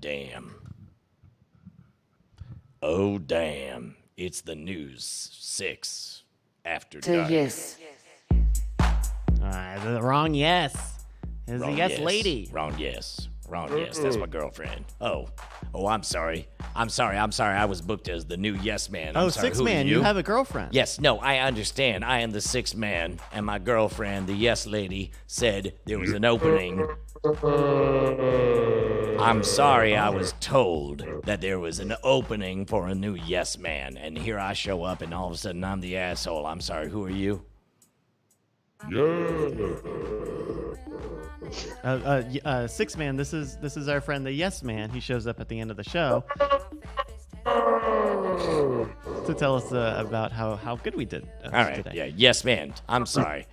damn. Oh, damn. It's the news 6 after dark. Yes. The wrong yes. It's a yes, lady. Wrong yes. That's my girlfriend. Oh, I'm sorry. I was booked as the new yes man. I'm sorry. Six Who are man, you have a girlfriend. Yes, no, I understand. I am the sixth man, and my girlfriend, the yes lady, said there was an opening. I'm sorry, I was told that there was an opening for a new yes man, and here I show up, and all of a sudden I'm the asshole. I'm sorry, who are you? Six man, this is our friend the yes man. He shows up at the end of the show to tell us about how good we did All right, today. yeah, yes man. I'm sorry.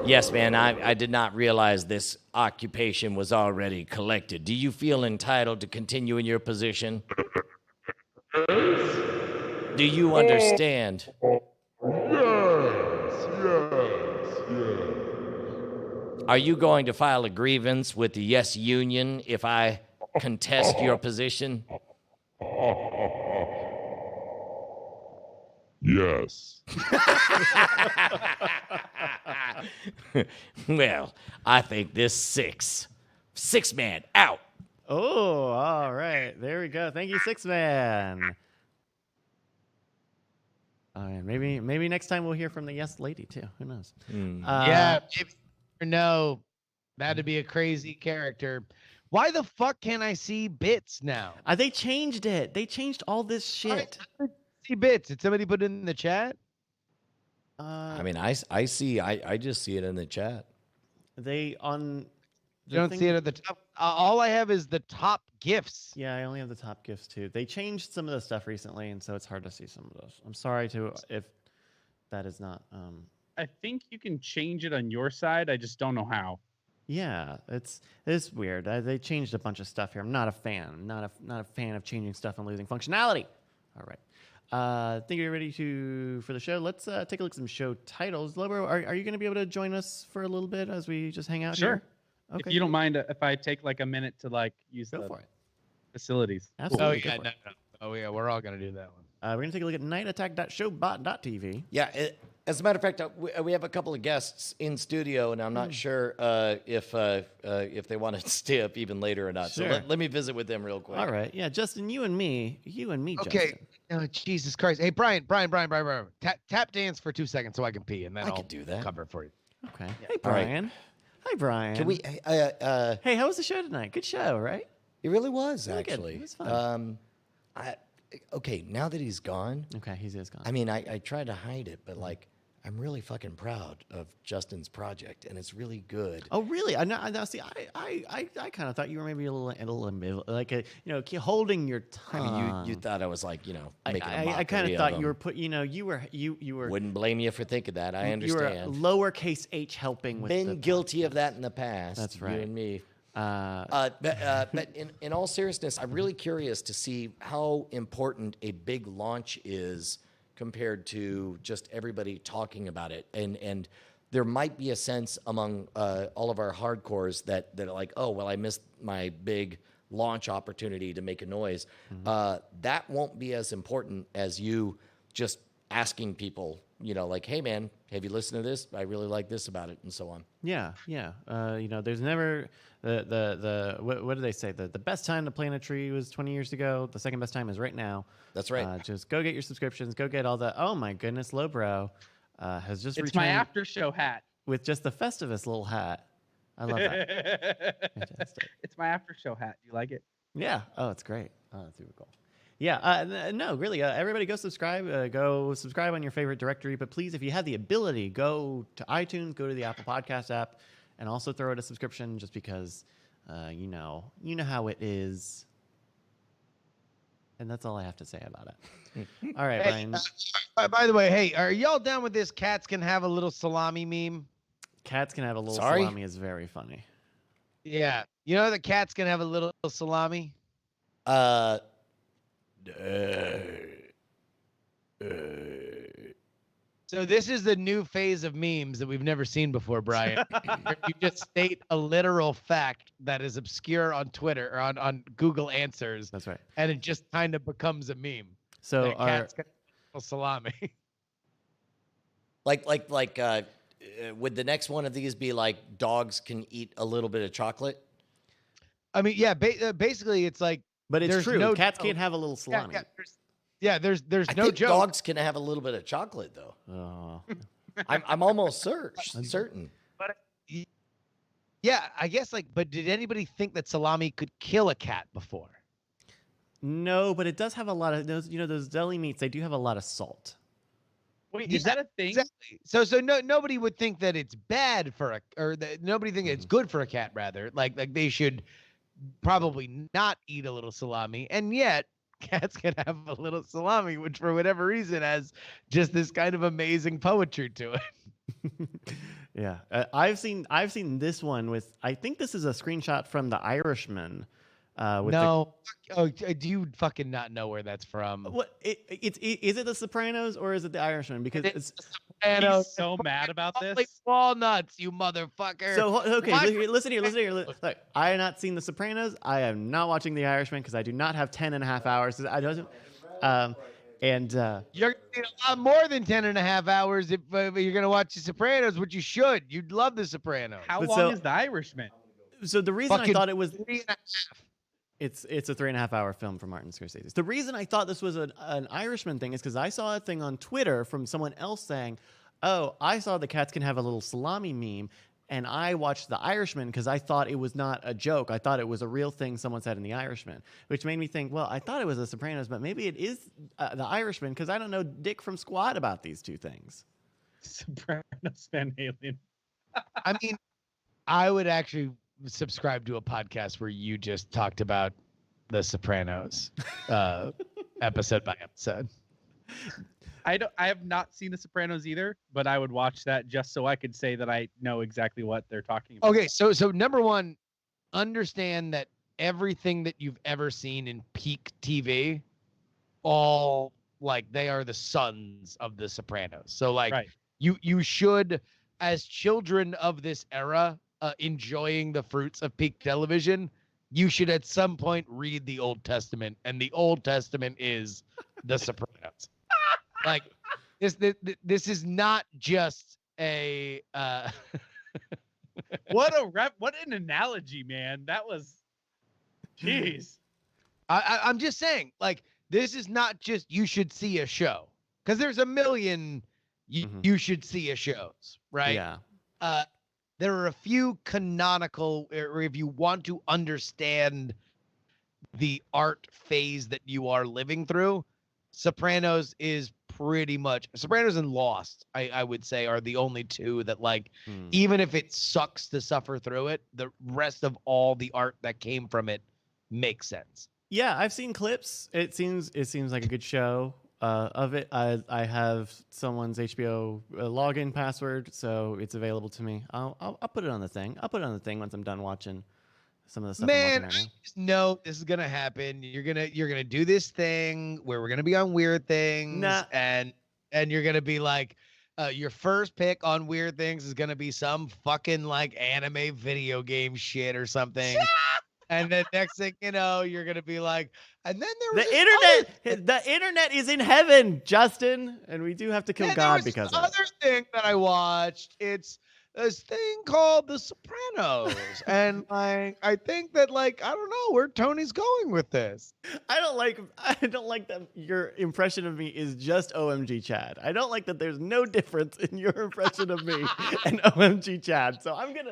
Yes, man, I did not realize this occupation was already collected. Do you feel entitled to continue in your position? Do you understand? Yes. Are you going to file a grievance with the Yes Union if I contest your position? Yes. Well, I think this six man out. Oh, all right. There we go. Thank you, Six Man. Oh, yeah, maybe next time we'll hear from the yes lady too. Who knows? Yeah, if you know, that'd be a crazy character. Why the fuck can't I see bits now? They changed it. They changed all this shit. See bits. Did somebody put it in the chat? I mean, I see. I just see it in the chat. They on. You don't see it at the top. All I have is the top gifts. Yeah, I only have the top gifts too. They changed some of the stuff recently, and so it's hard to see some of those. I'm sorry if that is not. I think you can change it on your side. I just don't know how. Yeah, it's weird. They changed a bunch of stuff here. I'm not a fan. Not a fan of changing stuff and losing functionality. All right. Think you're ready for the show. Let's take a look at some show titles. Lobo, are you going to be able to join us for a little bit as we just hang out Sure. here? Okay. If you don't mind, if I take like a minute to use Go the for it. facilities. Absolutely. Oh yeah, we're all gonna do that one. We're going to take a look at nightattack.showbot.tv. Yeah. As a matter of fact, we have a couple of guests in studio, and I'm not sure if they want to stay up even later or not. Sure. So let me visit with them real quick. All right. Yeah, Justin, you and me, Okay. Justin. Oh, Jesus Christ. Hey, Brian. Tap dance for 2 seconds so I can pee, and then I I'll could do that. cover it for you. Okay. Hey, All right. Brian. Hi, Brian. Can we? Hey, how was the show tonight? Good show, right? It really was Really good. actually. It was fun. Okay, now that he's gone, Okay, he's gone. I mean, I tried to hide it, but like, I'm really fucking proud of Justin's project, and it's really good. Oh, really? I know. See, I kind of thought you were maybe a little like holding your I tongue. mean, you thought I was like, making a mockery I kind of thought of you were him. you were. Wouldn't blame you for thinking that. I understand. You were lowercase h helping with. Been the guilty of that in the past. That's You right. and me. But in all seriousness, I'm really curious to see how important a big launch is compared to just everybody talking about it. And there might be a sense among all of our hardcores that are like, oh, well, I missed my big launch opportunity to make a noise. That won't be as important as you just asking people, like, hey, man, have you listened to this? I really like this about it, and so on. yeah. There's never what do they say? The best time to plant a tree was 20 years ago. The second best time is right now. That's right. Just go get your subscriptions. Go get all the. Oh my goodness, Lowbrow has just It's my returned Aftershow hat. with just the Festivus little hat. I love that. Fantastic. It's my Aftershow hat. Do you like it? Yeah. Oh, it's great. Oh, that's super cool. Yeah. No, really. Everybody go subscribe. Go subscribe on your favorite directory. But please, if you have the ability, go to iTunes, go to the Apple Podcast app, and also throw it a subscription just because, you know how it is. And that's all I have to say about it. All right, Brian. By the way, hey, are y'all down with this? Cats can have a little salami meme. Cats can have a little Sorry? salami is very funny. Yeah, you know the cats can have a little salami. So this is the new phase of memes that we've never seen before, Brian. Where you just state a literal fact that is obscure on Twitter or on Google Answers, That's right. and it just kind of becomes a meme. So That cat's got a salami. Like would the next one of these be like dogs can eat a little bit of chocolate? I mean, yeah, basically it's like, but it's there's true. no Cats joke. can't have a little salami. There's I no think joke. dogs can have a little bit of chocolate though. Oh. I'm almost certain. But yeah, I guess but did anybody think that salami could kill a cat before? No, but it does have a lot of those. Those deli meats. They do have a lot of salt. Wait, Yeah, is that a thing? Exactly. So nobody would think that it's bad nobody think it's good for a cat. Rather, like they should probably not eat a little salami, and yet cats can have a little salami, which for whatever reason has just this kind of amazing poetry to it. Yeah, I've seen this one with. I think this is a screenshot from The Irishman. No, do you fucking not know where that's from? What is it? The Sopranos or is it The Irishman? Because it's He's so mad about this. Walnuts, you motherfucker. so okay. Listen here. Look, I have not seen The Sopranos. I am not watching The Irishman because I do not have 10.5 hours. I don't. You're gonna need a lot more than 10.5 hours if you're gonna watch The Sopranos, which you should. You'd love The Sopranos. How long is The Irishman? So the reason I thought it was 3.5. it's a 3.5 hour film from Martin Scorsese. The reason I thought this was an Irishman thing is because I saw a thing on Twitter from someone else saying, "Oh, I saw the cats can have a little salami meme." And I watched The Irishman because I thought it was not a joke. I thought it was a real thing someone said in The Irishman, which made me think, well, I thought it was The Sopranos, but maybe it is The Irishman because I don't know dick from squat about these two things. Sopranos Van Halen. I mean, I would actually subscribe to a podcast where you just talked about The Sopranos episode by episode. I have not seen The Sopranos either, but I would watch that just so I could say that I know exactly what they're talking about. Okay, so number one, understand that everything that you've ever seen in peak TV, all they are the sons of The Sopranos. So right. you should, as children of this era, enjoying the fruits of peak television, you should at some point read the Old Testament, and the Old Testament is The Sopranos. This is not just a what an analogy, man. That was jeez. I'm just saying, this is not just you should see a show, because there's a million you should see a shows, right? Yeah. There are a few canonical, or if you want to understand the art phase that you are living through, Sopranos is pretty much Sopranos and Lost, I would say, are the only two that even if it sucks to suffer through it, the rest of all the art that came from it makes sense. Yeah, I've seen clips. It seems like a good show of it. I have someone's HBO login password, so it's available to me. I'll put it on the thing. I'll put it on the thing once I'm done watching some of the stuff. Man, I just know this is gonna happen. You're gonna do this thing where we're gonna be on Weird Things, and you're gonna be like, your first pick on Weird Things is gonna be some fucking anime video game shit or something. And then next thing you know, you're gonna be like, and then there was the internet is in heaven, Justin, and we do have to kill God because of it. Other thing that I watched, it's this thing called The Sopranos, and I think that I don't know where Tony's going with this. I don't like that your impression of me is just OMG Chad. I don't like that there's no difference in your impression of me and OMG Chad. So I'm gonna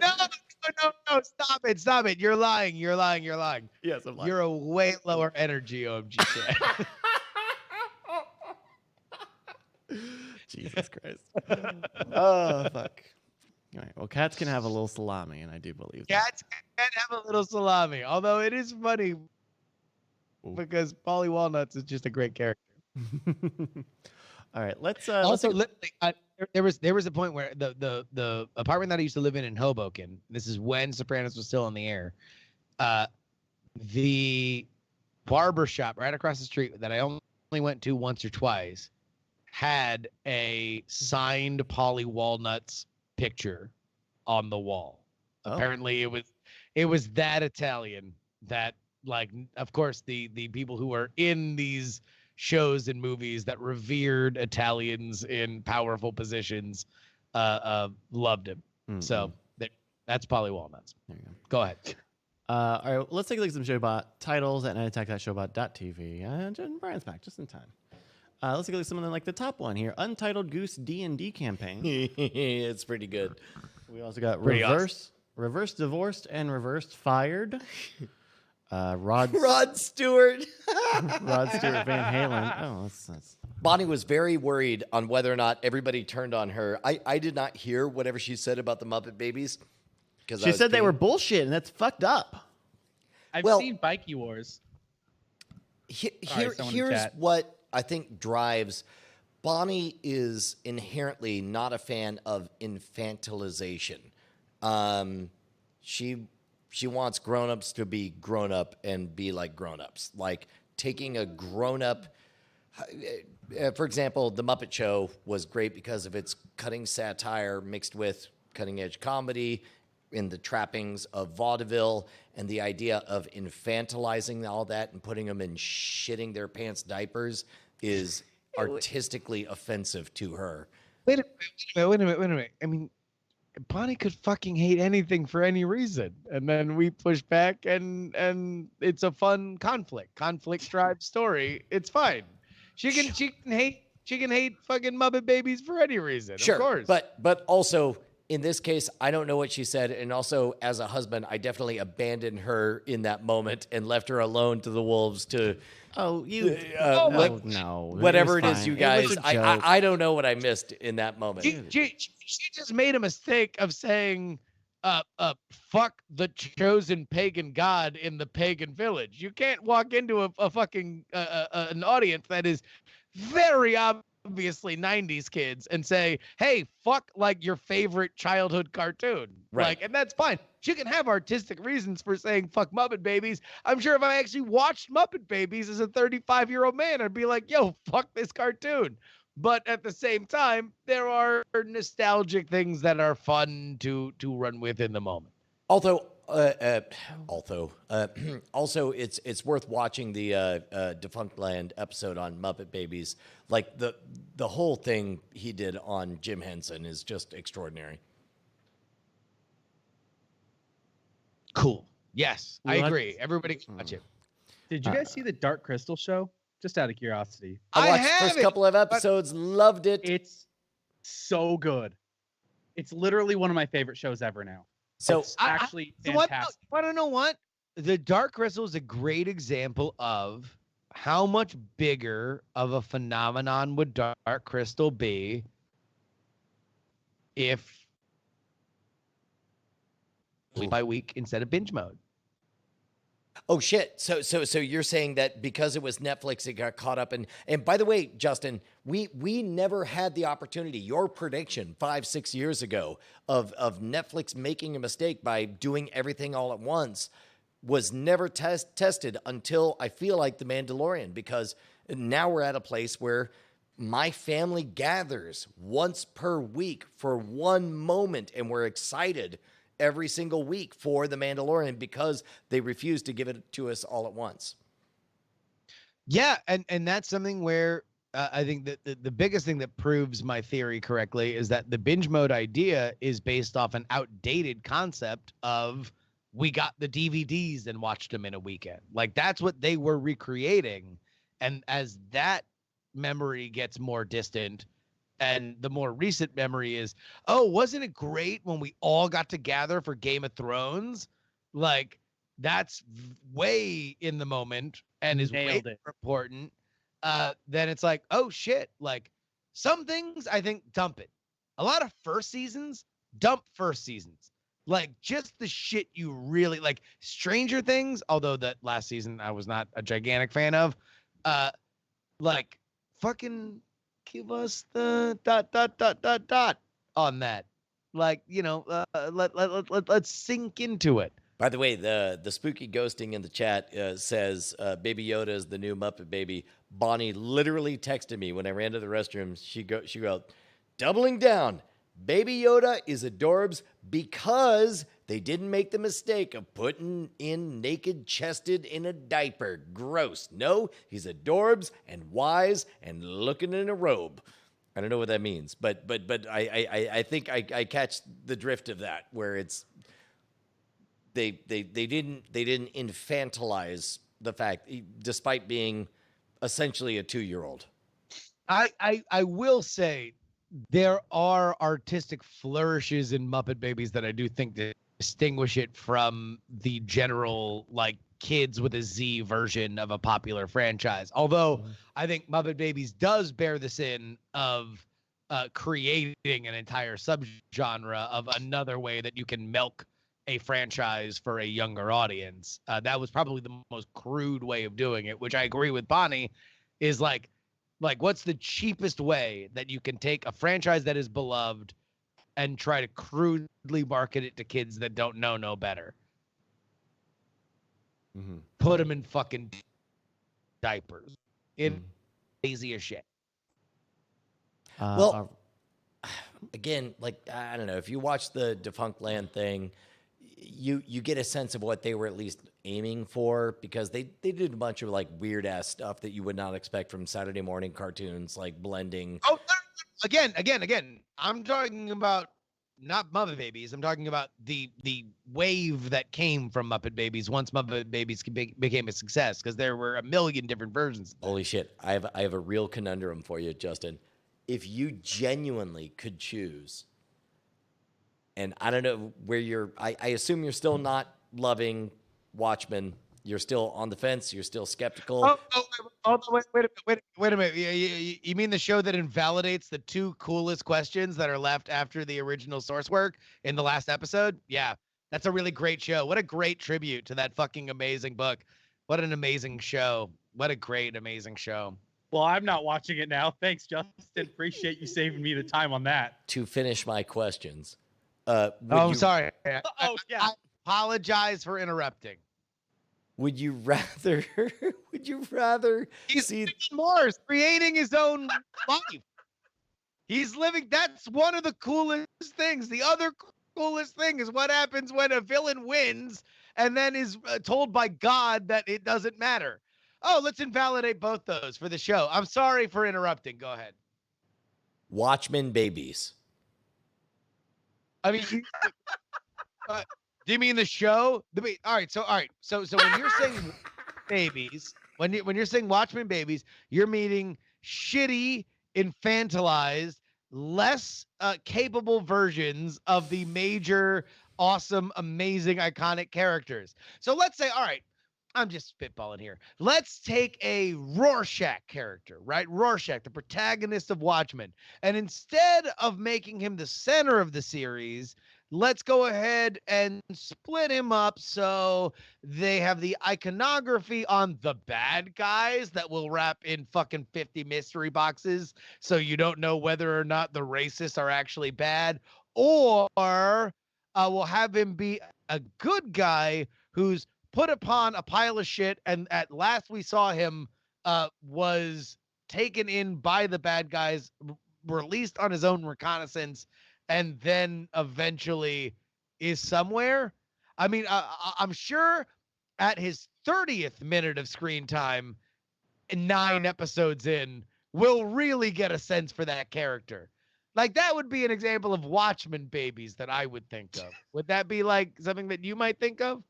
No, stop it. You're lying. Yes, I'm lying. You're a way lower energy OMG Chad. Jesus Christ. Oh fuck. All right. Well, cats can have a little salami, and I do believe that. Cats can have a little salami, although it is funny because Polly Walnuts is just a great character. All right, let's also literally, there was a point where the apartment that I used to live in Hoboken. This is when Sopranos was still on the air. The barber shop right across the street that I only went to once or twice had a signed Polly Walnut's picture on the wall. Oh. Apparently it was that Italian that, like, of course the people who are in these shows and movies that revered Italians in powerful positions loved him. Mm-mm. So that's Polly Walnuts. There you go. Go ahead. All right, let's take a look at some Showbot titles at nightattack.showbot.tv. And Brian's back just in time. Let's take a look at some of them, like the top one here, Untitled Goose D&D campaign. It's pretty good. We also got Pretty Reverse Divorced and Reversed Fired. Rod Stewart. Rod Stewart Van Halen. Oh, that's Bonnie was very worried on whether or not everybody turned on her. I did not hear whatever she said about the Muppet Babies. She said they were bullshit, and that's fucked up. I've Well- seen Bikey Wars. Here's chat. what I think drives Bonnie is inherently not a fan of infantilization. She wants grown-ups to be grown-up and be like grown-ups. Like taking a grown-up, for example, The Muppet Show was great because of its cutting satire mixed with cutting-edge comedy in the trappings of vaudeville and the idea of infantilizing all that and putting them in shitting their pants diapers is artistically offensive to her. Wait a minute. I mean, Bonnie could fucking hate anything for any reason, and then we push back, and it's a fun conflict drive story. It's fine. She can hate fucking Muppet Babies for any reason. Sure, of course. but also in this case, I don't know what she said, and also as a husband, I definitely abandoned her in that moment and left her alone to the wolves to. Oh, you. No. Whatever it was is, fine. you It guys. was a I joke. don't know what I missed in that moment. She just made a mistake of saying, fuck the chosen pagan god in the pagan village. You can't walk into a fucking an audience that is very obviously 90s kids and say, hey, fuck like your favorite childhood cartoon. Right. Like, and that's fine. She can have artistic reasons for saying fuck Muppet Babies. I'm sure if I actually watched Muppet Babies as a 35-year-old man, I'd be like, yo, fuck this cartoon. But at the same time, there are nostalgic things that are fun to run with in the moment. Also, it's worth watching the Defunct Land episode on Muppet Babies. Like the whole thing he did on Jim Henson is just extraordinary. Cool. Yes, I What? agree. Everybody can watch it. Did you guys see the Dark Crystal show? Just out of curiosity. I watched the have first it, couple of episodes, loved it. It's so good. It's literally one of my favorite shows ever now. So It's actually So fantastic. want to know what? The Dark Crystal is a great example of how much bigger of a phenomenon would Dark Crystal be if week by week instead of binge mode. Oh shit! So you're saying that because it was Netflix, it got caught up in. And by the way, Justin, we never had the opportunity. Your prediction 5-6 years ago of Netflix making a mistake by doing everything all at once was never tested until I feel like The Mandalorian, because now we're at a place where my family gathers once per week for one moment, and we're excited every single week for The Mandalorian because they refuse to give it to us all at once. Yeah, and that's something where I think that the biggest thing that proves my theory correctly is that the binge mode idea is based off an outdated concept of we got the DVDs and watched them in a weekend. Like that's what they were recreating. And as that memory gets more distant, and the more recent memory is, oh, wasn't it great when we all got together for Game of Thrones? Like, that's way in the moment and is way Nailed it. more important. Then it's like, oh, shit. Like, some things, I think, dump it. A lot of first seasons, dump first seasons. Like, just the shit you really, like, Stranger Things, although that last season I was not a gigantic fan of, like, fucking give us the ... on that. Like, you know, let's sink into it. By the way, the spooky ghosting in the chat says Baby Yoda is the new Muppet Baby. Bonnie literally texted me when I ran to the restroom. She wrote, doubling down. Baby Yoda is adorbs because they didn't make the mistake of putting in naked chested in a diaper. Gross. No, he's adorbs and wise and looking in a robe. I don't know what that means, but I think I catch the drift of that, where it's they didn't infantilize the fact, despite being essentially a 2-year-old. I will say there are artistic flourishes in Muppet Babies that I do think distinguish it from the general like kids with a Z version of a popular franchise. Although I think Muppet Babies does bear the sin of creating an entire subgenre of another way that you can milk a franchise for a younger audience. That was probably the most crude way of doing it, which I agree with Bonnie, is like what's the cheapest way that you can take a franchise that is beloved and try to crudely market it to kids that don't know no better? Put them in fucking diapers. Lazy as shit. Well, again, like, I don't know, if you watch the Defunct Land thing, you get a sense of what they were at least aiming for, because they did a bunch of like weird ass stuff that you would not expect from Saturday morning cartoons, like blending. Oh, again. I'm talking about not Muppet Babies. I'm talking about the wave that came from Muppet Babies once Muppet Babies became a success, because there were a million different versions. Holy shit. I have a real conundrum for you, Justin. If you genuinely could choose, and I don't know where I assume you're still not loving Watchmen. You're still on the fence. You're still skeptical. Wait a minute. You mean the show that invalidates the 2 coolest questions that are left after the original source work in the last episode? Yeah, that's a really great show. What a great tribute to that fucking amazing book. What an amazing show. What a great, amazing show. Well, I'm not watching it now. Thanks, Justin. Appreciate you saving me the time on that. To finish my questions. I'm sorry. Yeah. I apologize for interrupting. Would you rather He's see Mars creating his own life? He's living. That's one of the coolest things. The other coolest thing is what happens when a villain wins and then is told by God that it doesn't matter. Oh, let's invalidate both those for the show. I'm sorry for interrupting. Go ahead. Watchmen Babies? I mean, do you mean the show? All right. So when you're saying babies, when you're saying Watchmen Babies, you're meaning shitty, infantilized, less capable versions of the major, awesome, amazing, iconic characters. So let's say, all right, I'm just spitballing here. Let's take a Rorschach character, right? Rorschach, the protagonist of Watchmen. And instead of making him the center of the series, let's go ahead and split him up so they have the iconography on the bad guys that will wrap in fucking 50 mystery boxes so you don't know whether or not the racists are actually bad. Or we'll have him be a good guy who's put upon a pile of shit, and at last we saw him was taken in by the bad guys, released on his own reconnaissance, and then eventually is somewhere. I mean, I'm sure at his 30th minute of screen time, 9 episodes in, we'll really get a sense for that character. Like, that would be an example of Watchmen Babies that I would think of. Would that be like something that you might think of?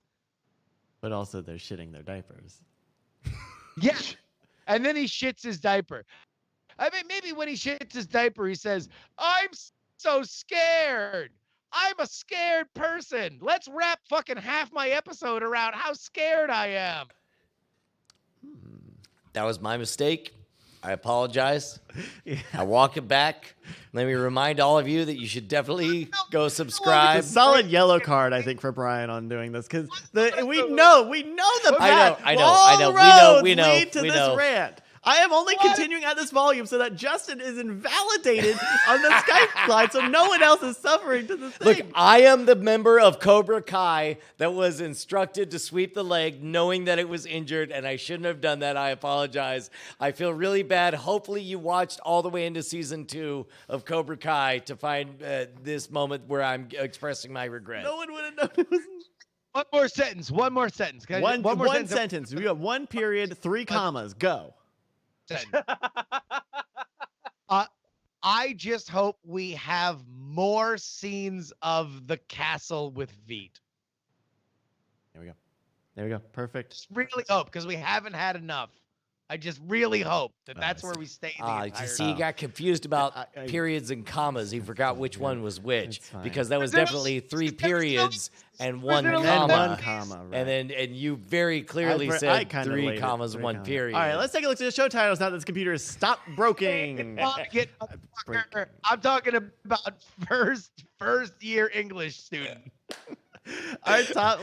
But also they're shitting their diapers. Yeah. And then he shits his diaper. I mean, maybe when he shits his diaper, he says, I'm so scared. I'm a scared person. Let's wrap fucking half my episode around how scared I am. That was my mistake. I apologize. Yeah. I walk it back. Let me remind all of you that you should definitely go subscribe. A solid yellow card, I think, for Brian on doing this, because we know the path. I know. We know We lead to know. this rant. I am only continuing at this volume so that Justin is invalidated on the Skype line, so no one else is suffering to the thing. Look, I am the member of Cobra Kai that was instructed to sweep the leg knowing that it was injured, and I shouldn't have done that. I apologize. I feel really bad. Hopefully you watched all the way into season 2 of Cobra Kai to find this moment where I'm expressing my regret. No one would have known it was... One more sentence. One more sentence. One sentence. We got 1 period, 3 commas. Go. I just hope we have more scenes of the castle with Veet. There we go. Perfect. Just really hope, because we haven't had enough. I just really hope that that's where we stay the entire you see, he got confused about periods and commas. He forgot which one was which, because that was definitely 3 periods and 1 comma. Right. And you very clearly said 3 commas, 1 period. All right, let's take a look at the show titles now that this computer has stopped broking. I'm talking about first year English student. Our top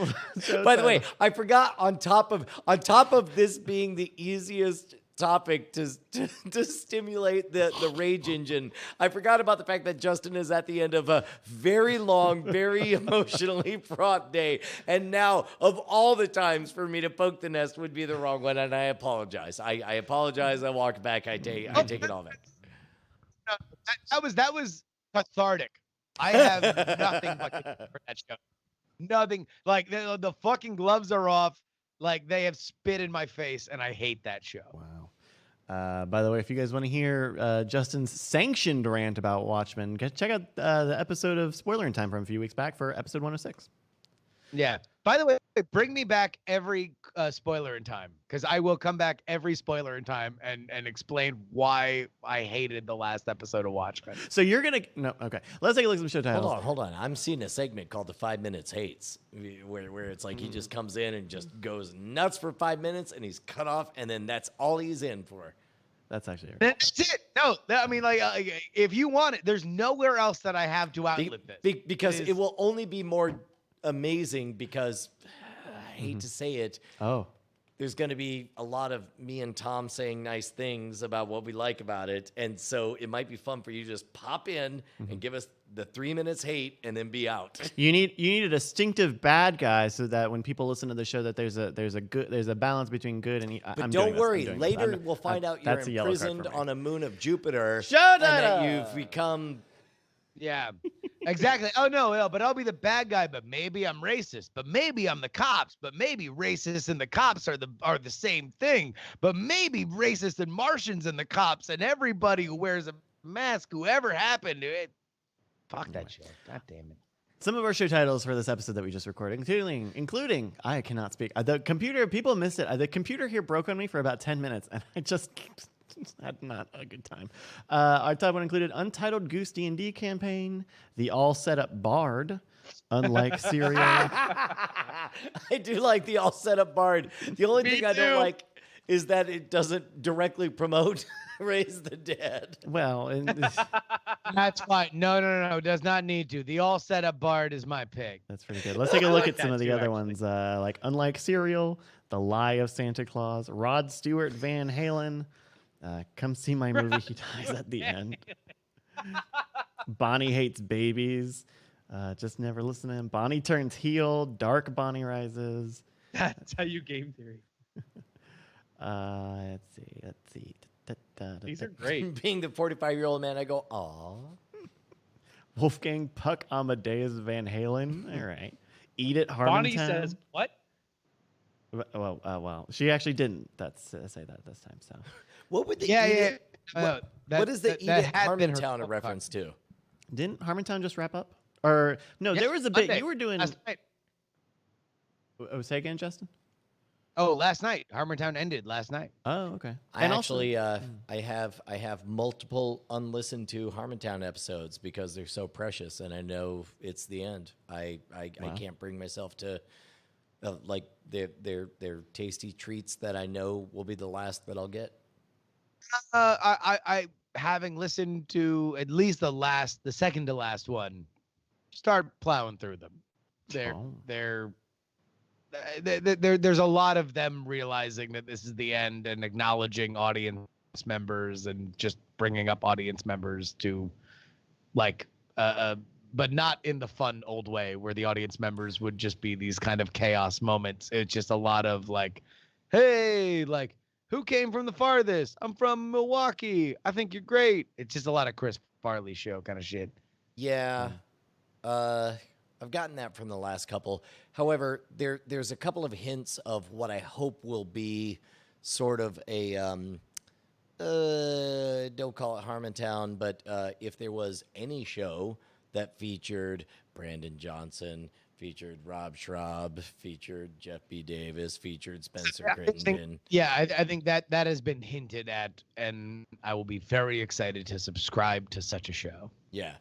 By the way, I forgot on top of this being the easiest topic to stimulate the rage engine, I forgot about the fact that Justin is at the end of a very long, very emotionally fraught day. And now, of all the times for me to poke the nest would be the wrong one, and I apologize. I apologize. I walk back. I take it all back. That was cathartic. I have nothing but for that show. Nothing. Like the fucking gloves are off. Like they have spit in my face, and I hate that show. Wow. By the way, if you guys want to hear Justin's sanctioned rant about Watchmen, check out the episode of Spoiler in Time from a few weeks back for episode 106. Yeah. By the way, bring me back every spoiler in time, because I will come back every spoiler in time and explain why I hated the last episode of Watchmen. So you're gonna okay. Let's take a look at some show titles. Hold on. I'm seeing a segment called the 5 Minutes Hates, where it's like he just comes in and just goes nuts for 5 minutes, and he's cut off, and then that's all he's in for. That's actually that's it. No, I mean, like if you want it, there's nowhere else that I have to outlive this. Because it will only be more amazing, because I hate to say it. Oh. There's going to be a lot of me and Tom saying nice things about what we like about it. And so it might be fun for you to just pop in and give us the 3 minutes hate and then be out. You need a distinctive bad guy so that when people listen to the show that there's a balance between good and But don't worry, later we'll find out you're imprisoned on a moon of Jupiter and that you've become. Yeah, exactly. Oh no, but I'll be the bad guy. But maybe I'm racist. But maybe I'm the cops. But maybe racist and the cops are the same thing. But maybe racist and Martians and the cops and everybody who wears a mask, whoever happened to it. Fuck that shit. God damn it. Some of our show titles for this episode that we just recorded, including I cannot speak. The computer, people missed it. The computer here broke on me for about 10 minutes, and I just had not a good time. Our top one included Untitled Goose D&D Campaign, The All Set Up Bard, Unlike Serial. I do like The All Set Up Bard. The only thing I don't like is that it doesn't directly promote Raise the Dead. Well, that's fine. No, it does not need to. The All Set Up Bard is my pick. That's pretty good. Let's take a look at some of the other ones, like Unlike Serial, The Lie of Santa Claus, Rod Stewart Van Halen, Come See My Movie, He Dies at the End, Bonnie Hates Babies, Just Never Listen to Him, Bonnie Turns Heel, Dark Bonnie Rises. That's how you game theory. Let's see. These are great. Being the 45-year-old man, I go, aw. Wolfgang Puck Amadeus Van Halen. All right. Eat It, Harmontown. Bonnie says, what? Well, she actually didn't say that this time. So, what would the what is the Eat It Harmontown a reference to? Didn't Harmontown just wrap up? Or no, there was a bit you were doing. Last night. Oh, say again, Justin. Oh, last night. Harmontown ended last night. Oh, okay. I have multiple unlistened to Harmontown episodes because they're so precious, and I know it's the end. I can't bring myself to like they're tasty treats that I know will be the last that I'll get. I having listened to at least the second to last one, start plowing through them. there's a lot of them realizing that this is the end and acknowledging audience members and just bringing up audience members to like but not in the fun old way where the audience members would just be these kind of chaos moments. It's just a lot of like, hey, like, who came from the farthest? I'm from Milwaukee. I think you're great. It's just a lot of Chris Farley show kind of shit. Yeah. I've gotten that from the last couple. However, there's a couple of hints of what I hope will be sort of a don't call it Harmontown, but if there was any show that featured Brandon Johnson, featured Rob Schraub, featured Jeff B. Davis, featured Spencer Crittenden. I think that has been hinted at, and I will be very excited to subscribe to such a show. Yeah.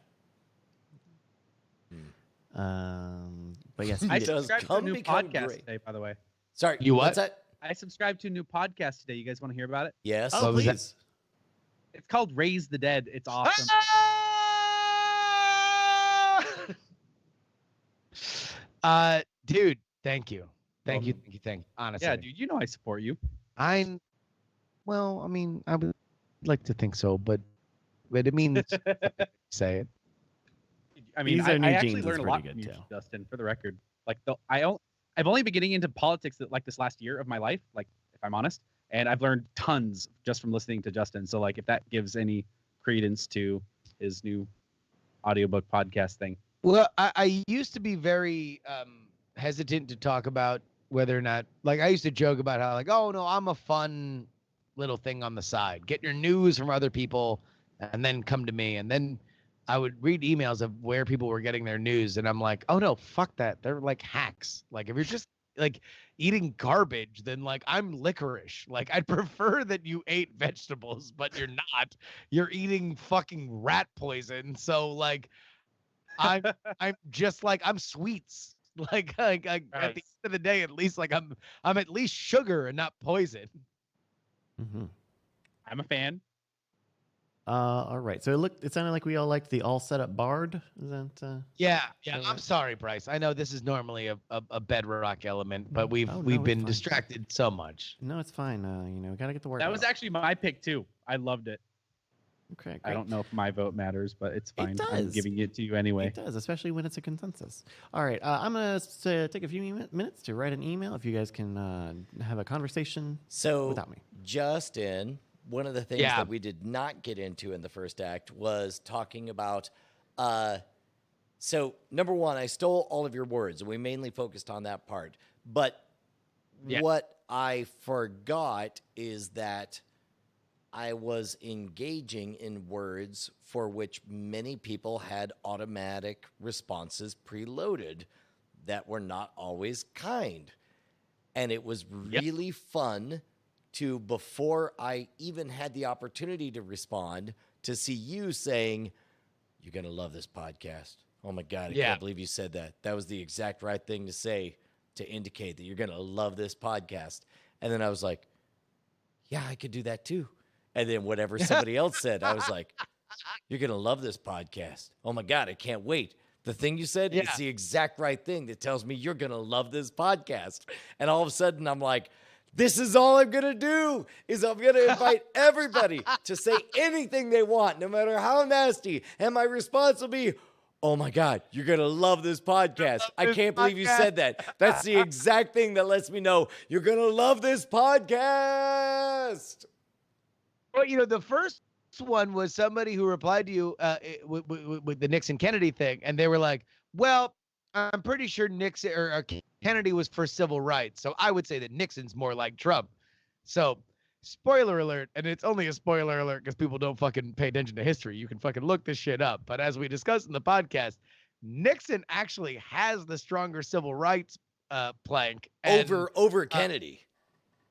But yes, I It does subscribed to a come new become podcast great. today, by the way. Sorry, You what? what's that? I subscribed to a new podcast today. You guys want to hear about it? Yes. oh, What was that? please. It's called Raise the Dead. It's awesome. Dude, thank you. Thank you. Honestly. Yeah, dude, you know I support you. Well, I mean, I would like to think so, but it means say it. I mean, These are new I actually jeans is learned a pretty lot good, from you, too. Justin. For the record, like I've only been getting into politics like this last year of my life, like if I'm honest, and I've learned tons just from listening to Justin. So like, if that gives any credence to his new audiobook podcast thing. Well, I used to be very hesitant to talk about whether or not, like, I used to joke about how, like, oh no, I'm a fun little thing on the side. Get your news from other people and then come to me. And then I would read emails of where people were getting their news, and I'm like, oh no, fuck that. They're like hacks. Like, if you're just like eating garbage, then like I'm licorice. Like, I'd prefer that you ate vegetables, but you're not. You're eating fucking rat poison. So like I'm just like I'm sweets. Like at the end of the day, at least like I'm at least sugar and not poison. Mm-hmm. I'm a fan. All right. So it sounded like we all liked the all set up Bard. Is that? Yeah. All I'm right. sorry, Bryce. I know this is normally a bedrock element, but we've Oh, no, it's been fine. distracted so much. No, it's fine. We gotta get the work. That was actually my pick too. I loved it. okay. Great. I don't know if my vote matters, but it's fine. does. I'm giving it to you anyway. It does, especially when it's a consensus. All right, I'm gonna take a few minutes to write an email. If you guys can have a conversation So, without me. Justin, one of the things Yeah. that we did not get into in the first act was talking about. So, number one, I stole all of your words, and we mainly focused on that part. But Yeah. what I forgot is that I was engaging in words for which many people had automatic responses preloaded that were not always kind. And it was really fun to, before I even had the opportunity to respond, to see you saying, "You're going to love this podcast." Oh my God, I Yeah. can't believe you said that. That was the exact right thing to say to indicate that you're going to love this podcast. And then I was like, yeah, I could do that too. And then whatever somebody else said, I was like, you're going to love this podcast. Oh my God, I can't wait. The thing you said is the exact right thing that tells me you're going to love this podcast. And all of a sudden I'm like, this is all I'm going to do is I'm going to invite everybody to say anything they want, no matter how nasty. And my response will be, oh my God, you're going to love this podcast. I can't believe you said that. That's the exact thing that lets me know you're going to love this podcast. Well, you know, the first one was somebody who replied to you with the Nixon Kennedy thing, and they were like, well, I'm pretty sure Nixon or Kennedy was for civil rights, so I would say that Nixon's more like Trump. So, spoiler alert, and it's only a spoiler alert because people don't fucking pay attention to history. You can fucking look this shit up. But as we discussed in the podcast, Nixon actually has the stronger civil rights plank Over Kennedy.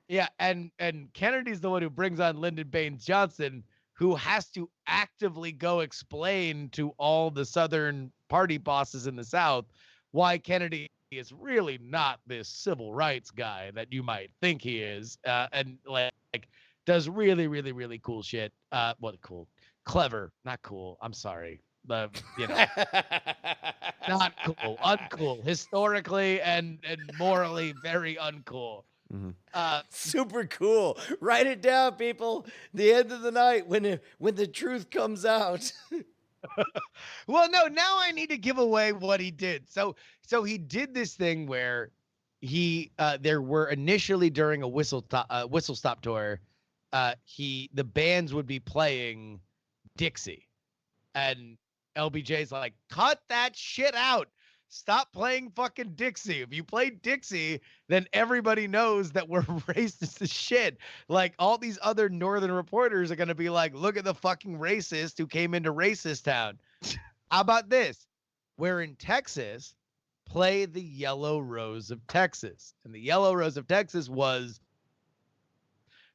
Yeah, and Kennedy's the one who brings on Lyndon Baines Johnson, who has to actively go explain to all the Southern party bosses in the South why Kennedy is really not this civil rights guy that you might think he is, and like does really, really, really cool shit. Clever, not cool. I'm sorry. you know, not cool, uncool, historically and morally very uncool. Super cool. Write it down, people. The end of the night when the truth comes out. Well, no, now I need to give away what he did. So he did this thing where he there were initially during a whistle stop tour, the bands would be playing Dixie, and LBJ's like, cut that shit out. Stop playing fucking Dixie. If you play Dixie, then everybody knows that we're racist as shit. Like, all these other Northern reporters are going to be like, look at the fucking racist who came into racist town. How about this? We're in Texas, play the Yellow Rose of Texas. And the Yellow Rose of Texas was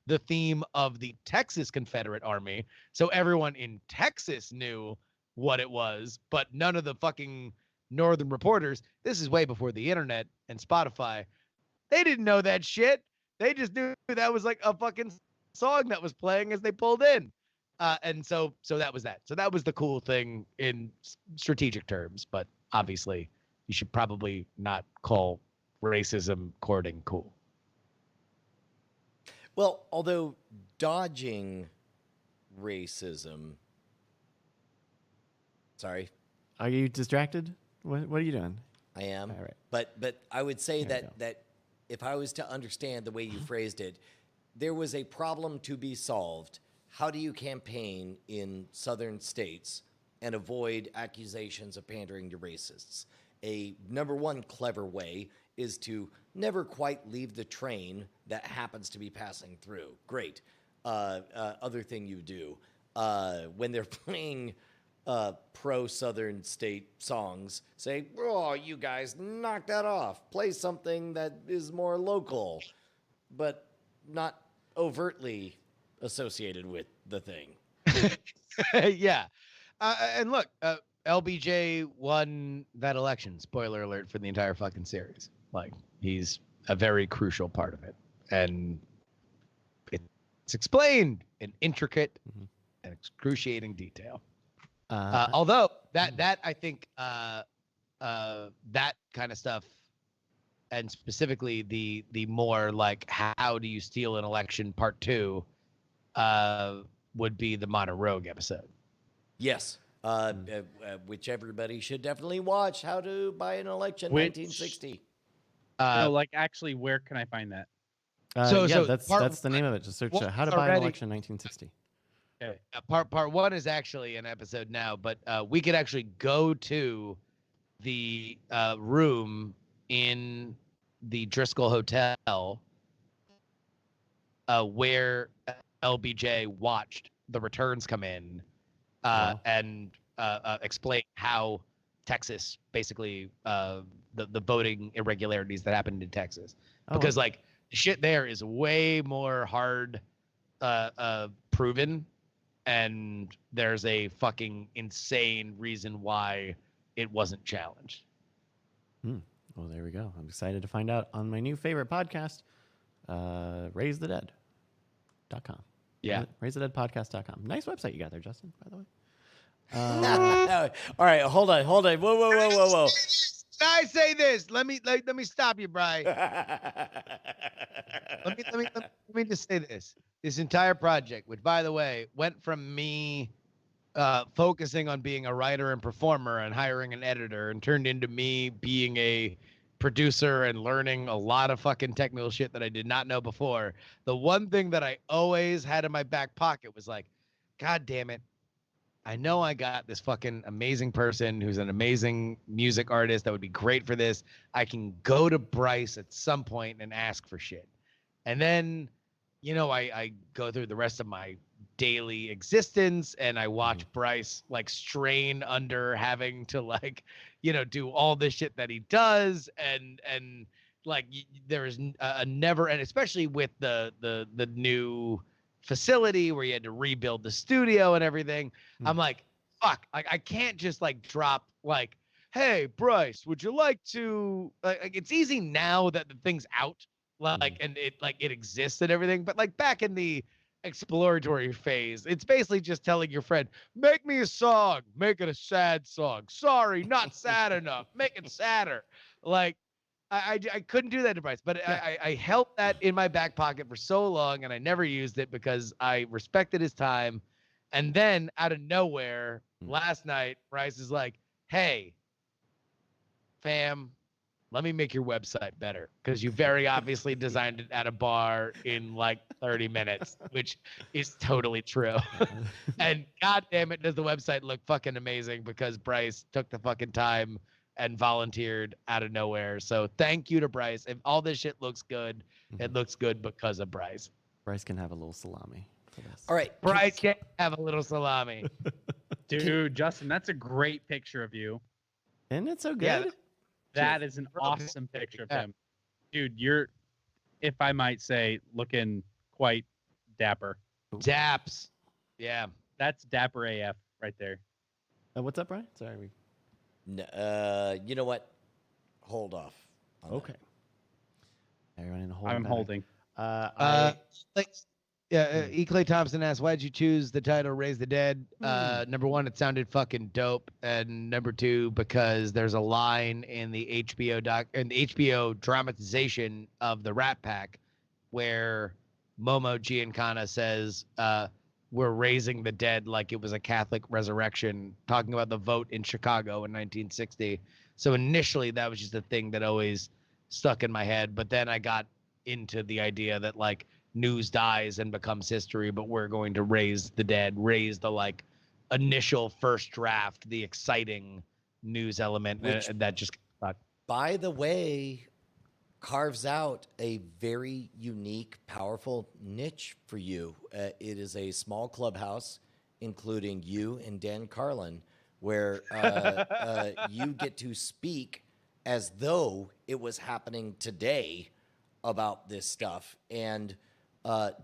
the theme of the Texas Confederate Army. So everyone in Texas knew what it was, but none of the fucking Northern reporters, this is way before the internet and Spotify, they didn't know that shit. They just knew that was like a fucking song that was playing as they pulled in. And so that was that. So that was the cool thing in strategic terms, but obviously you should probably not call racism courting cool. Well, although dodging racism. Sorry. Are you distracted? What are you doing? I am. All right. But I would say There we that if I was to understand the way you phrased it, there was a problem to be solved. How do you campaign in southern states and avoid accusations of pandering to racists? A number one clever way is to never quite leave the train that happens to be passing through. Great. Other thing you do when they're playing pro-Southern state songs, say, oh, you guys knock that off. Play something that is more local, but not overtly associated with the thing. Yeah. And look, LBJ won that election. Spoiler alert for the entire fucking series. Like, he's a very crucial part of it. And it's explained in intricate and excruciating detail. Although that I think that kind of stuff, and specifically the more like how do you steal an election part 2 would be the Modern Rogue episode. Yes. Which everybody should definitely watch. How to Buy an Election, Which- 1960. No, like actually, where can I find that? That's the name of it. Just search Well, How to Buy an already- Election 1960. Okay. Part 1 is actually an episode now, but we could actually go to the room in the Driscoll Hotel where LBJ watched the returns come in and explain how Texas basically the voting irregularities that happened in Texas, because like the shit there is way more hard proven, and there's a fucking insane reason why it wasn't challenged. Well, there we go. I'm excited to find out on my new favorite podcast, RaiseTheDead.com. Yeah. RaiseTheDeadPodcast.com. Nice website you got there, Justin, by the way. All right, hold on. Whoa. I say this. Let me stop you, Bri. let me just say this. This entire project, which by the way went from me focusing on being a writer and performer and hiring an editor, and turned into me being a producer and learning a lot of fucking technical shit that I did not know before. The one thing that I always had in my back pocket was like, God damn it, I know I got this fucking amazing person who's an amazing music artist that would be great for this. I can go to Bryce at some point and ask for shit. And then, you know, I go through the rest of my daily existence and I watch Bryce like strain under having to like, you know, do all this shit that he does. And like there is a never, and especially with the new facility where you had to rebuild the studio and everything. I'm like, fuck, I can't just like drop like, hey, Bryce, would you like to, like it's easy now that the thing's out, like, and it exists and everything. But like back in the exploratory phase. It's basically just telling your friend, make me a song, make it a sad song. Sorry, not sad enough. Make it sadder. Like, I couldn't do that to Bryce, but I held that in my back pocket for so long, and I never used it because I respected his time. And then out of nowhere, last night, Bryce is like, hey, fam, let me make your website better because you very obviously designed it at a bar in like 30 minutes, which is totally true. And god damn it, does the website look fucking amazing because Bryce took the fucking time and volunteered out of nowhere. So thank you to Bryce. If all this shit looks good, it looks good because of Bryce. Bryce can have a little salami for this. All right. Bryce can have a little salami. Dude, Justin, that's a great picture of you. Isn't it so good? Yeah, That is an awesome picture of him. Dude, you're, if I might say, looking quite dapper. Daps. Yeah. That's dapper AF right there. What's up, Brian? Sorry. You know what? Hold off. Okay. Everyone in a hold. I'm back. holding. E. Clay Thompson asked, why'd you choose the title Raise the Dead? Number one, it sounded fucking dope. And number two, because there's a line in the HBO dramatization of the Rat Pack where Momo Giancana says, we're raising the dead like it was a Catholic resurrection, talking about the vote in Chicago in 1960. So initially that was just a thing that always stuck in my head. But then I got into the idea that like news dies and becomes history, but we're going to raise the dead, raise the like initial first draft, the exciting news element that just by the way, carves out a very unique, powerful niche for you. It is a small clubhouse, including you and Dan Carlin, where you get to speak as though it was happening today about this stuff. And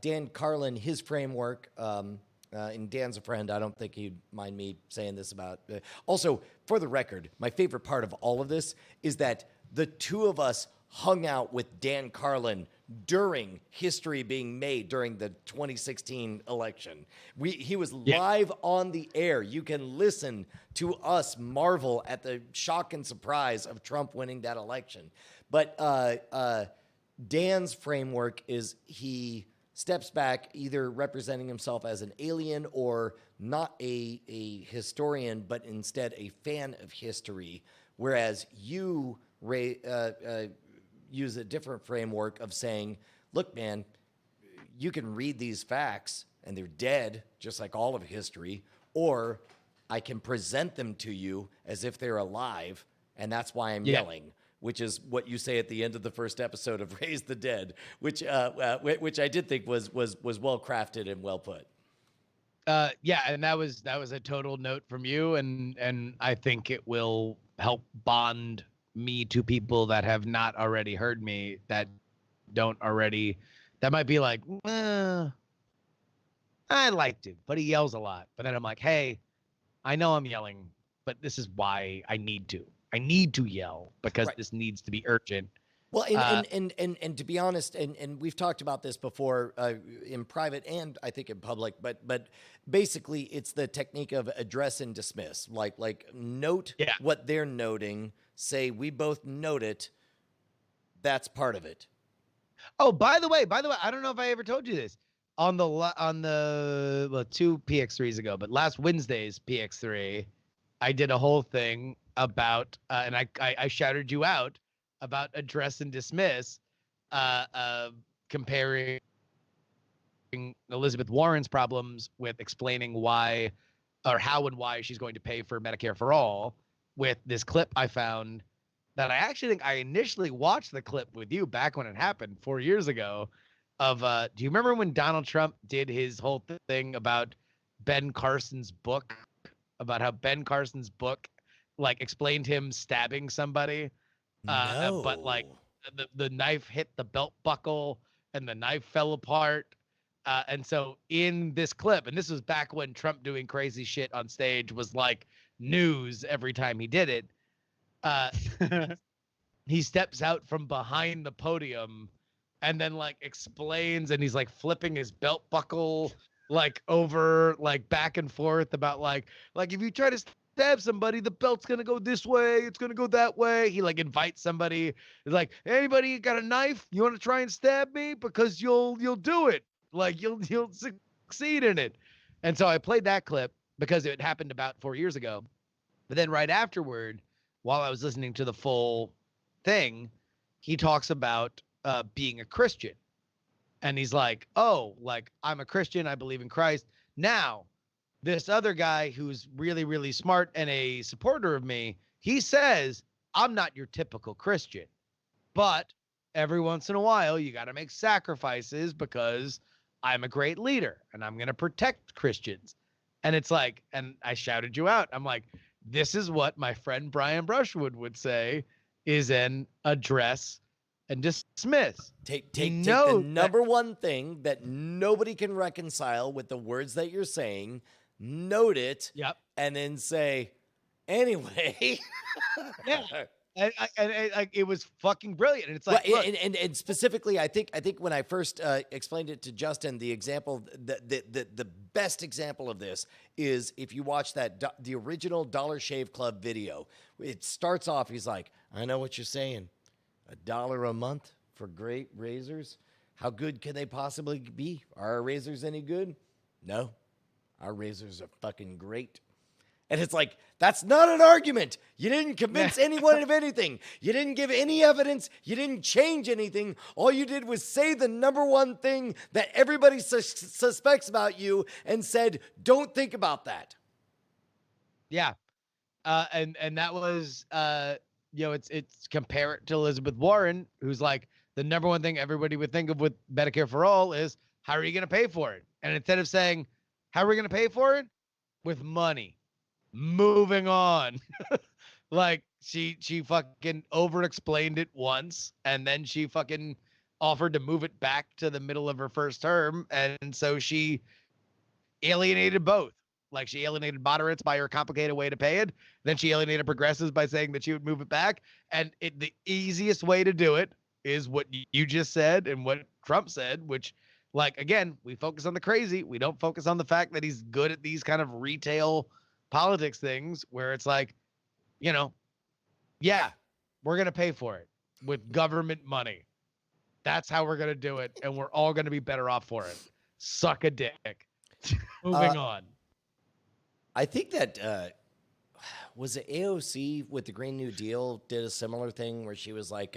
Dan Carlin, his framework, and Dan's a friend. I don't think he'd mind me saying this about. Also, for the record, my favorite part of all of this is that the two of us hung out with Dan Carlin during history being made during the 2016 election. He was live on the air. You can listen to us marvel at the shock and surprise of Trump winning that election. But Dan's framework is he steps back, either representing himself as an alien or not a historian, but instead a fan of history, whereas you use a different framework of saying, look, man, you can read these facts and they're dead, just like all of history, or I can present them to you as if they're alive, and that's why I'm yelling, which is what you say at the end of the first episode of Raise the Dead, which I did think was well crafted and well put. And that was a total note from you, and I think it will help bond me to people that have not already heard me, that don't already, that might be like, I liked him, but he yells a lot. But then I'm like, hey, I know I'm yelling, but this is why I need to yell because this needs to be urgent. Well, and to be honest, and we've talked about this before in private and I think in public, but basically it's the technique of address and dismiss. Like note what they're noting, say we both note it. That's part of it. Oh, by the way, I don't know if I ever told you this on the 2 PX3s ago, but last Wednesday's PX3, I did a whole thing about and I shouted you out about address and dismiss, comparing Elizabeth Warren's problems with explaining why or how and why she's going to pay for Medicare for all with this clip I found that I actually think I initially watched the clip with you back when it happened 4 years ago of, do you remember when Donald Trump did his whole thing about Ben Carson's book, about how Ben Carson's book like explained him stabbing somebody? No. But like the knife hit the belt buckle and the knife fell apart. And so in this clip, and this was back when Trump doing crazy shit on stage was like news every time he did it. He steps out from behind the podium and then like explains, and he's like flipping his belt buckle like over like back and forth about like if you try to stab somebody, the belt's gonna go this way, it's gonna go that way. He like invites somebody. He's like, anybody got a knife? You want to try and stab me? Because you'll do it. Like you'll succeed in it. And so I played that clip because it happened about 4 years ago. But then right afterward, while I was listening to the full thing, he talks about being a Christian. And he's like, oh, like I'm a Christian. I believe in Christ. Now, this other guy who's really, really smart and a supporter of me, he says, I'm not your typical Christian. But every once in a while, you got to make sacrifices because I'm a great leader and I'm going to protect Christians. And it's like, and I shouted you out. I'm like, this is what my friend Brian Brushwood would say is an address and dismiss. Take the number one thing that nobody can reconcile with the words that you're saying, note it, Yep. and then say, anyway. Yeah. And it was fucking brilliant. And it's like, well, and specifically, I think when I first explained it to Justin, the example, the best example of this is if you watch the original Dollar Shave Club video. It starts off, he's like, I know what you're saying, $1 a month for great razors. How good can they possibly be? Are our razors any good? No, our razors are fucking great. And it's like, that's not an argument. You didn't convince anyone of anything. You didn't give any evidence. You didn't change anything. All you did was say the number one thing that everybody suspects about you and said, don't think about that. Yeah. And that was, it's compare it to Elizabeth Warren, who's like, the number one thing everybody would think of with Medicare for All is, how are you going to pay for it? And instead of saying, how are we going to pay for it? With money. Moving on. Like she fucking over explained it once, and then she fucking offered to move it back to the middle of her first term, and so she alienated both. Like she alienated moderates by her complicated way to pay it, then she alienated progressives by saying that she would move it back. And the easiest way to do it is what you just said and what Trump said, which, like, again, we focus on the crazy. We don't focus on the fact that he's good at these kind of retail politics things where it's like, yeah, we're going to pay for it with government money. That's how we're going to do it. And we're all going to be better off for it. Suck a dick. Moving on. I think that, was it AOC with the Green New Deal did a similar thing where she was like,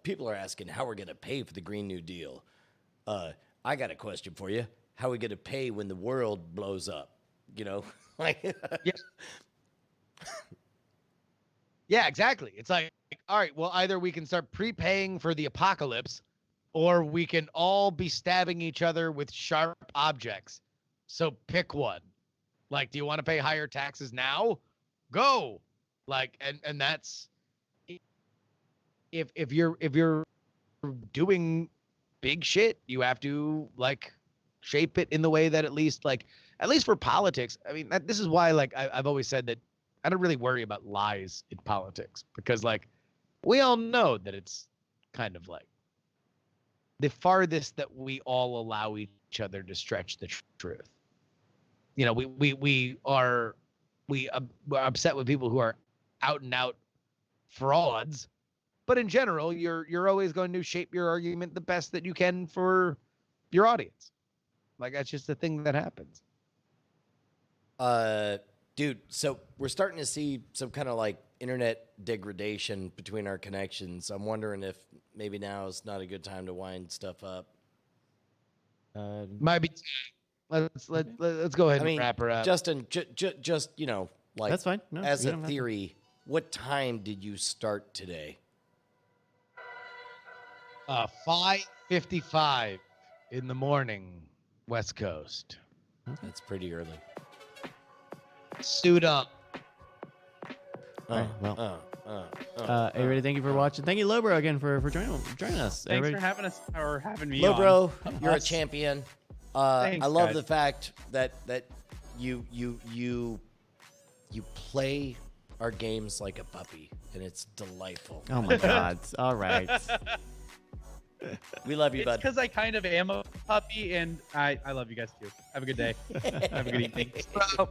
people are asking how we're going to pay for the Green New Deal. I got a question for you. How are we going to pay when the world blows up? Yeah, exactly. It's like, all right, well, either we can start prepaying for the apocalypse, or we can all be stabbing each other with sharp objects. So pick one. Like, do you want to pay higher taxes now? Go. Like, and that's if you're doing big shit, you have to like shape it in the way that at least for politics. I mean, this is why I've always said that I don't really worry about lies in politics, because like we all know that it's kind of like the farthest that we all allow each other to stretch the truth. We're upset with people who are out and out frauds, but in general, you're always going to shape your argument the best that you can for your audience. Like, that's just the thing that happens. Dude, so we're starting to see some kind of like internet degradation between our connections. I'm wondering if maybe now is not a good time to wind stuff up. Might be. Let's go ahead and wrap her up. Justin, just like that's fine. No, as a theory, what time did you start today? 5:55 in the morning, West Coast. That's pretty early. Suit up. Everybody, thank you for watching. Thank you, Lobro, again for joining us. Thanks for having us or having me. Lobro, you're a champion. Thanks, I love guys. the fact that you play our games like a puppy, and it's delightful. Oh my God! All right. We love you, It's bud. because I kind of am a puppy, and I love you guys too. Have a good day. Have a good evening. Bro,